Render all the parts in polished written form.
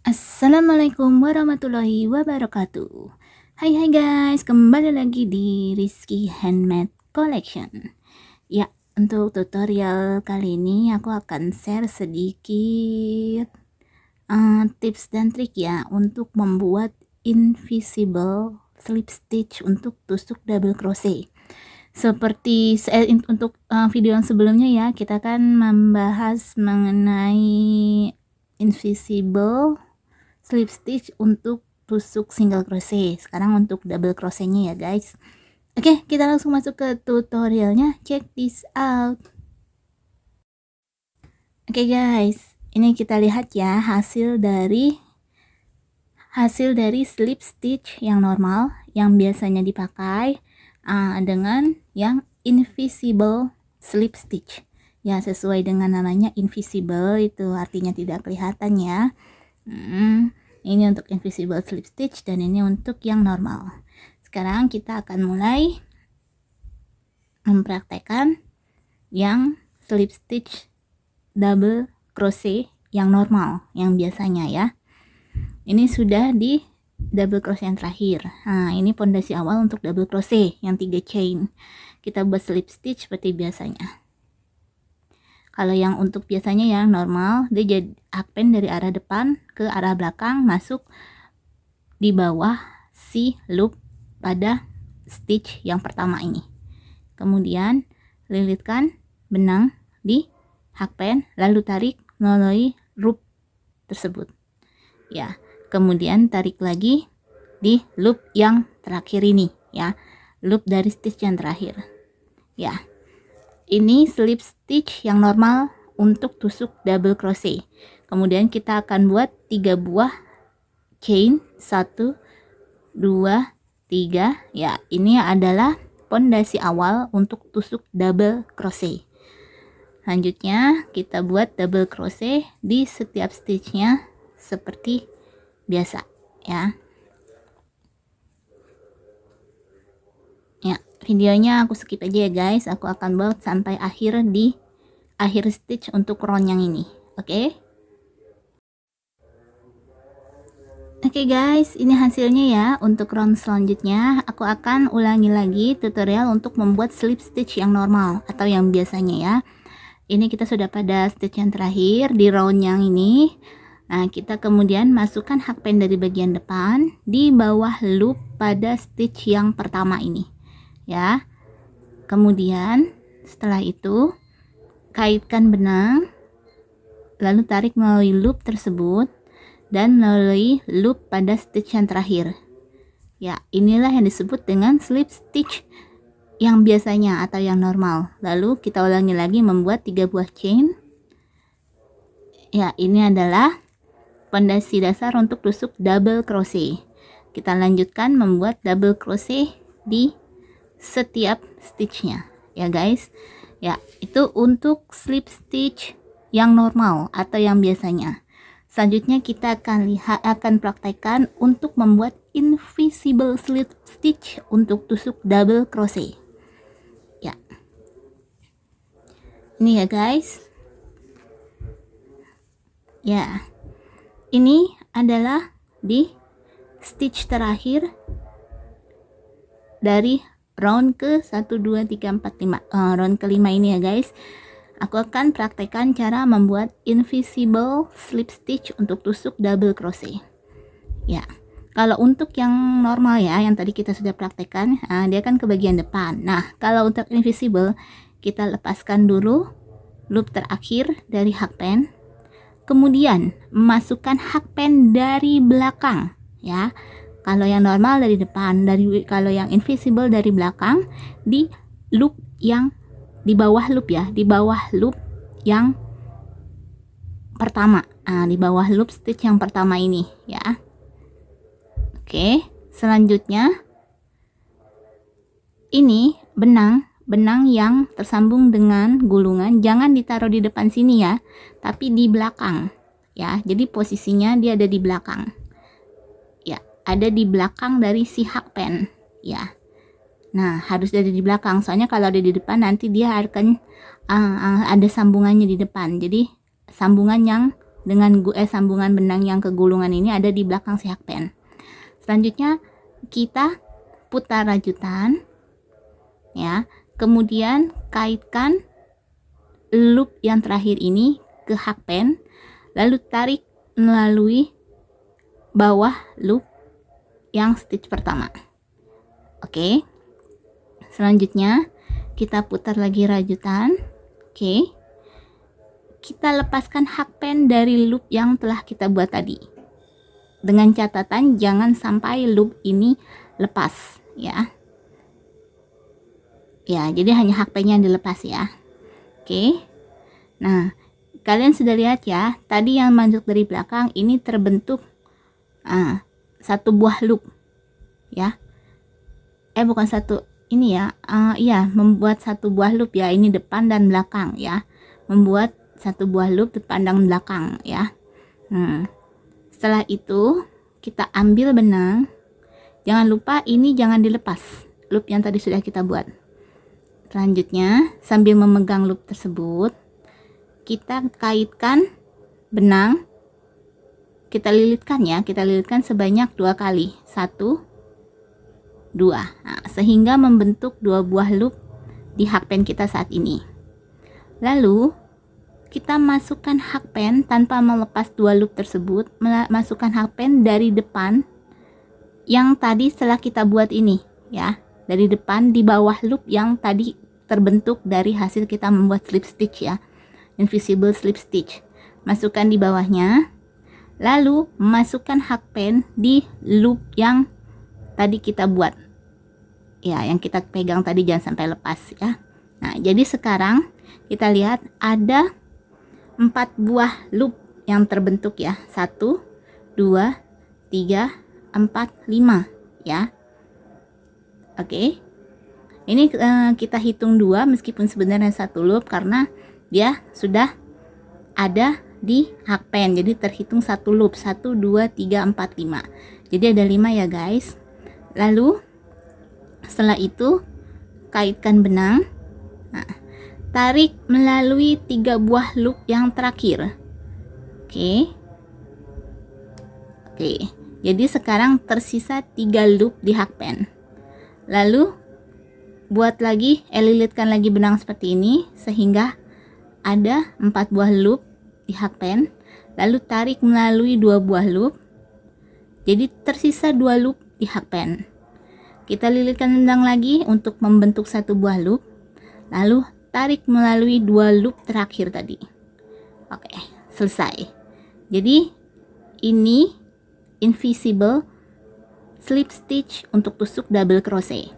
Assalamualaikum warahmatullahi wabarakatuh. Hai guys, kembali lagi di Rizky Handmade Collection. Ya, untuk tutorial kali ini aku akan share sedikit tips dan trik ya untuk membuat invisible slip stitch untuk tusuk double crochet. Seperti untuk video yang sebelumnya ya, kita kan membahas mengenai invisible slip stitch untuk tusuk single crochet. Sekarang untuk double crochetnya ya guys. Oke, kita langsung masuk ke tutorialnya. Check this out. Oke guys, ini kita lihat ya hasil dari slip stitch yang normal yang biasanya dipakai dengan yang invisible slip stitch ya. Sesuai dengan namanya, invisible itu artinya tidak kelihatan ya. Ini untuk invisible slip stitch dan ini untuk yang normal. Sekarang kita akan mulai mempraktekkan yang slip stitch double crochet yang normal, yang biasanya ya. Ini sudah di double crochet yang terakhir. Nah, ini pondasi awal untuk double crochet yang 3 chain. Kita buat slip stitch seperti biasanya. Kalau yang untuk biasanya yang normal, dia jadi hakpen dari arah depan ke arah belakang, masuk di bawah si loop pada stitch yang pertama ini. Kemudian lilitkan benang di hakpen, lalu tarik melalui loop tersebut. Ya, kemudian tarik lagi di loop yang terakhir ini ya, loop dari stitch yang terakhir. Ya. Ini slip stitch yang normal untuk tusuk double crochet. Kemudian kita akan buat 3 buah chain, 1 2 3 ya. Ini adalah pondasi awal untuk tusuk double crochet. Selanjutnya kita buat double crochet di setiap stitchnya seperti biasa ya. Ya, videonya aku skip aja ya guys. Aku akan buat sampai akhir di akhir stitch untuk round yang ini. Oke. Oke guys, ini hasilnya ya. Untuk round selanjutnya aku akan ulangi lagi tutorial untuk membuat slip stitch yang normal atau yang biasanya ya. Ini kita sudah pada stitch yang terakhir di round yang ini. Nah, kita kemudian masukkan hakpen dari bagian depan di bawah loop pada stitch yang pertama ini ya. Kemudian setelah itu kaitkan benang, lalu tarik melalui loop tersebut dan melalui loop pada stitch yang terakhir ya. Inilah yang disebut dengan slip stitch yang biasanya atau yang normal. Lalu kita ulangi lagi membuat 3 buah chain ya. Ini adalah pondasi dasar untuk tusuk double crochet. Kita lanjutkan membuat double crochet di setiap stitchnya ya guys ya. Itu untuk slip stitch yang normal atau yang biasanya. Selanjutnya kita akan praktekkan untuk membuat invisible slip stitch untuk tusuk double crochet ya. Ini ya guys ya. Ini adalah di stitch terakhir dari round ke 1 2 3 4 5 round kelima ini ya guys. Aku akan praktekkan cara membuat invisible slip stitch untuk tusuk double crochet ya. Kalau untuk yang normal ya, yang tadi kita sudah praktekkan, dia kan ke bagian depan. Nah, kalau untuk invisible kita lepaskan dulu loop terakhir dari hakpen, kemudian masukkan hakpen dari belakang ya. Kalau yang normal dari depan, kalau yang invisible dari belakang di loop yang di bawah loop ya, di bawah loop yang pertama. Di bawah loop stitch yang pertama ini ya. Oke, selanjutnya ini benang yang tersambung dengan gulungan jangan ditaruh di depan sini ya, tapi di belakang ya. Jadi posisinya dia ada di belakang. Ada di belakang dari si hakpen ya. Nah, harus dari di belakang, soalnya kalau ada di depan nanti dia akan ada sambungannya di depan. Jadi sambungan yang dengan sambungan benang yang kegulungan ini ada di belakang si hakpen. Selanjutnya kita putar rajutan ya, kemudian kaitkan loop yang terakhir ini ke hakpen, lalu tarik melalui bawah loop yang stitch pertama. Oke. Selanjutnya kita putar lagi rajutan. Oke. Kita lepaskan hakpen dari loop yang telah kita buat tadi. Dengan catatan jangan sampai loop ini lepas ya. Ya, jadi hanya hakpennya yang dilepas ya. Oke. Nah, kalian sudah lihat ya, tadi yang masuk dari belakang ini terbentuk satu buah loop ya. Bukan satu ini ya, iya, membuat satu buah loop ya, ini depan dan belakang ya, membuat satu buah loop depan dan belakang ya. Setelah itu kita ambil benang, jangan lupa ini jangan dilepas loop yang tadi sudah kita buat. Selanjutnya sambil memegang loop tersebut kita kaitkan benang, kita lilitkan ya, kita lilitkan sebanyak 2 kali, 1 2. Nah, sehingga membentuk 2 buah loop di hakpen kita saat ini. Lalu kita masukkan hakpen tanpa melepas 2 loop tersebut, masukkan hakpen dari depan yang tadi setelah kita buat ini ya, dari depan di bawah loop yang tadi terbentuk dari hasil kita membuat slip stitch ya, invisible slip stitch. Masukkan di bawahnya, lalu masukkan hakpen di loop yang tadi kita buat ya, yang kita pegang tadi, jangan sampai lepas ya. Nah, jadi sekarang kita lihat ada 4 buah loop yang terbentuk ya, 1 2 3 4 5 ya. Oke, ini kita hitung 2 meskipun sebenarnya 1 loop karena dia sudah ada di hakpen, jadi terhitung 1 loop, 1 2 3 4 5, jadi ada 5 ya guys. Lalu setelah itu kaitkan benang, tarik melalui 3 buah loop yang terakhir. Oke, jadi sekarang tersisa 3 loop di hakpen. Lalu buat lagi, lilitkan lagi benang seperti ini sehingga ada 4 buah loop di hakpen. Lalu tarik melalui 2 buah loop, jadi tersisa 2 loop di hakpen. Kita lilitkan benang lagi untuk membentuk 1 buah loop, lalu tarik melalui 2 loop terakhir tadi. Oke, selesai. Jadi ini invisible slip stitch untuk tusuk double crochet.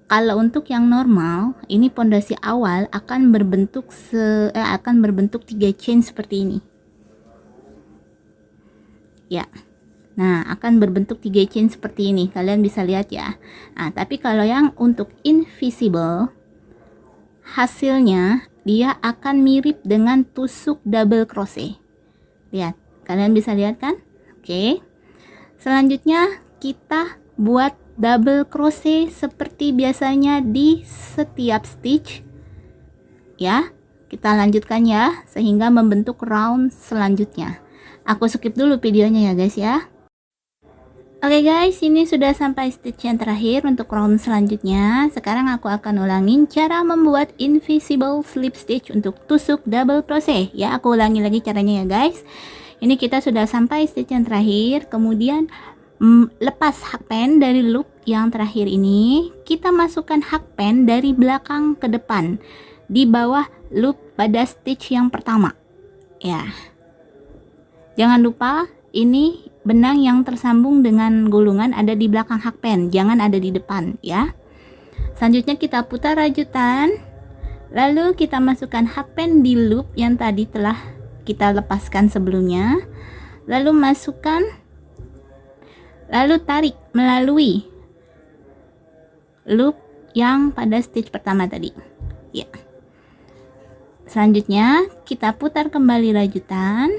Kalau untuk yang normal, ini pondasi awal akan berbentuk 3 chain seperti ini ya. Nah, akan berbentuk 3 chain seperti ini, kalian bisa lihat ya. Nah, tapi kalau yang untuk invisible, hasilnya dia akan mirip dengan tusuk double crochet. Lihat, kalian bisa lihat kan? Oke. Selanjutnya kita buat double crochet seperti biasanya di setiap stitch ya. Kita lanjutkan ya, sehingga membentuk round selanjutnya. Aku skip dulu videonya ya guys ya. Oke guys, ini sudah sampai stitch yang terakhir untuk round selanjutnya. Sekarang aku akan ulangin cara membuat invisible slip stitch untuk tusuk double crochet ya. Aku ulangi lagi caranya ya guys. Ini kita sudah sampai stitch yang terakhir, kemudian lepas hakpen dari loop yang terakhir ini, kita masukkan hakpen dari belakang ke depan di bawah loop pada stitch yang pertama ya. Jangan lupa ini benang yang tersambung dengan gulungan ada di belakang hakpen, jangan ada di depan ya. Selanjutnya kita putar rajutan, lalu kita masukkan hakpen di loop yang tadi telah kita lepaskan sebelumnya, lalu tarik melalui loop yang pada stitch pertama tadi ya. Selanjutnya kita putar kembali rajutan,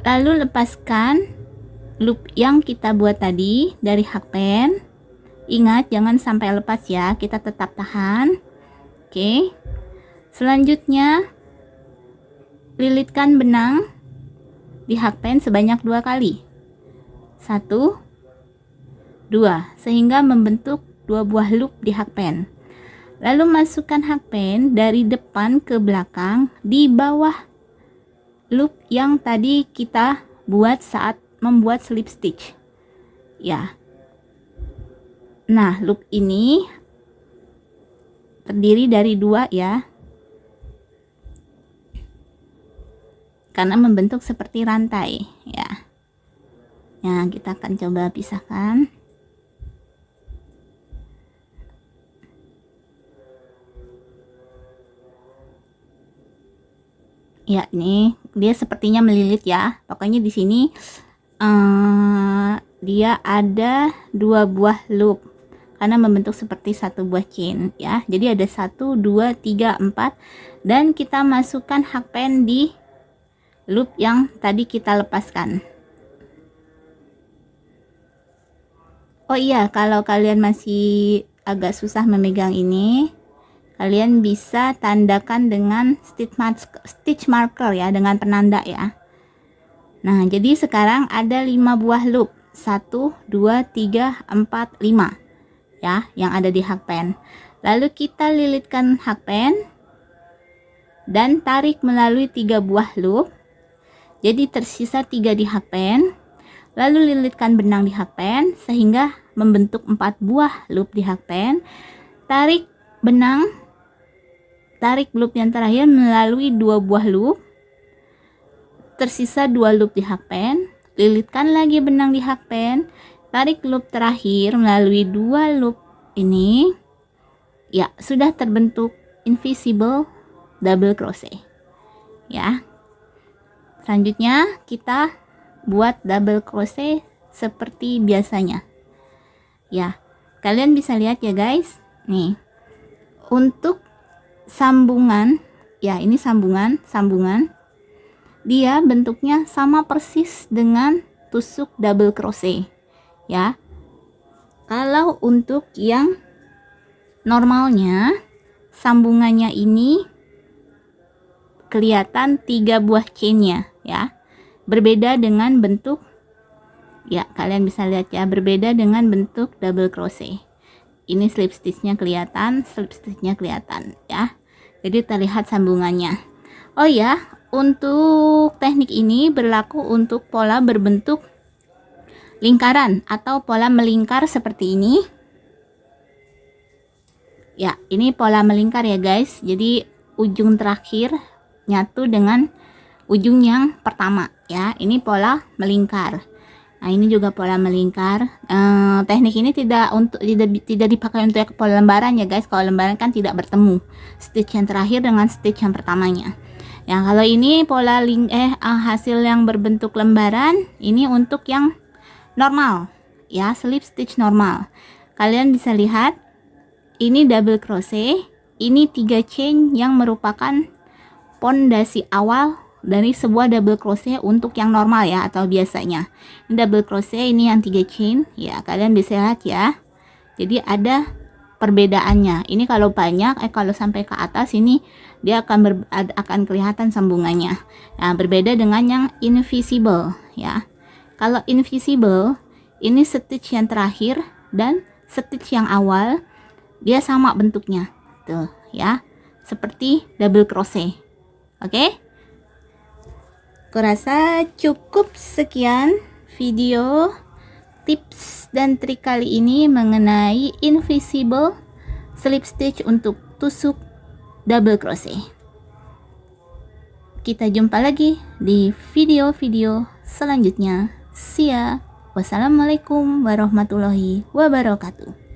lalu lepaskan loop yang kita buat tadi dari hakpen Ingat jangan sampai lepas ya, kita tetap tahan. Oke. Selanjutnya lilitkan benang di hakpen sebanyak 2 kali. 1, 2, sehingga membentuk 2 buah loop di hakpen. Lalu masukkan hakpen dari depan ke belakang di bawah loop yang tadi kita buat saat membuat slip stitch. Ya. Nah, loop ini terdiri dari 2 ya. Karena membentuk seperti rantai ya. Nah, kita akan coba pisahkan. Ya, ini dia sepertinya melilit ya. Pokoknya di sini dia ada 2 buah loop karena membentuk seperti satu buah chain ya. Jadi ada 1, 2, 3, 4 dan kita masukkan hakpen di loop yang tadi kita lepaskan. Oh iya, kalau kalian masih agak susah memegang ini, kalian bisa tandakan dengan stitch marker ya, dengan penanda ya. Nah, jadi sekarang ada 5 buah loop. 1, 2, 3, 4, 5 ya, yang ada di hakpen. Lalu kita lilitkan hakpen dan tarik melalui 3 buah loop. Jadi tersisa 3 di hakpen. Lalu lilitkan benang di hakpen sehingga membentuk 4 buah loop di hakpen. Tarik benang, tarik loop yang terakhir melalui 2 buah loop. Tersisa 2 loop di hakpen. Lilitkan lagi benang di hakpen. Tarik loop terakhir melalui 2 loop ini. Ya, sudah terbentuk invisible double crochet. Ya. Selanjutnya kita buat double crochet seperti biasanya. Ya, kalian bisa lihat ya guys. Nih, untuk sambungan, ya ini sambungan. Dia bentuknya sama persis dengan tusuk double crochet. Ya, kalau untuk yang normalnya, sambungannya ini kelihatan 3 buah chainnya ya, berbeda dengan bentuk ya, kalian bisa lihat ya, berbeda dengan bentuk double crochet. Ini slip stitchnya kelihatan, slip stitchnya kelihatan ya, jadi terlihat sambungannya. Oh ya, untuk teknik ini berlaku untuk pola berbentuk lingkaran atau pola melingkar seperti ini ya. Ini pola melingkar ya guys, jadi ujung terakhir nyatu dengan ujung yang pertama ya. Ini pola melingkar. Nah, ini juga pola melingkar. Teknik ini tidak dipakai untuk pola lembaran ya guys. Kalau lembaran kan tidak bertemu stitch yang terakhir dengan stitch yang pertamanya. Ya, kalau ini pola hasil yang berbentuk lembaran, ini untuk yang normal ya, slip stitch normal. Kalian bisa lihat ini double crochet, ini 3 chain yang merupakan pondasi awal dari sebuah double crochet untuk yang normal ya, atau biasanya. Ini double crochet, ini yang 3 chain ya, kalian bisa lihat ya. Jadi ada perbedaannya. Ini kalau banyak kalau sampai ke atas ini dia akan kelihatan sambungannya. Nah, berbeda dengan yang invisible ya. Kalau invisible, ini stitch yang terakhir dan stitch yang awal dia sama bentuknya. Tuh ya. Seperti double crochet. Oke? Kurasa cukup sekian video tips dan trik kali ini mengenai invisible slip stitch untuk tusuk double crochet. Kita jumpa lagi di video-video selanjutnya. See ya. Wassalamualaikum warahmatullahi wabarakatuh.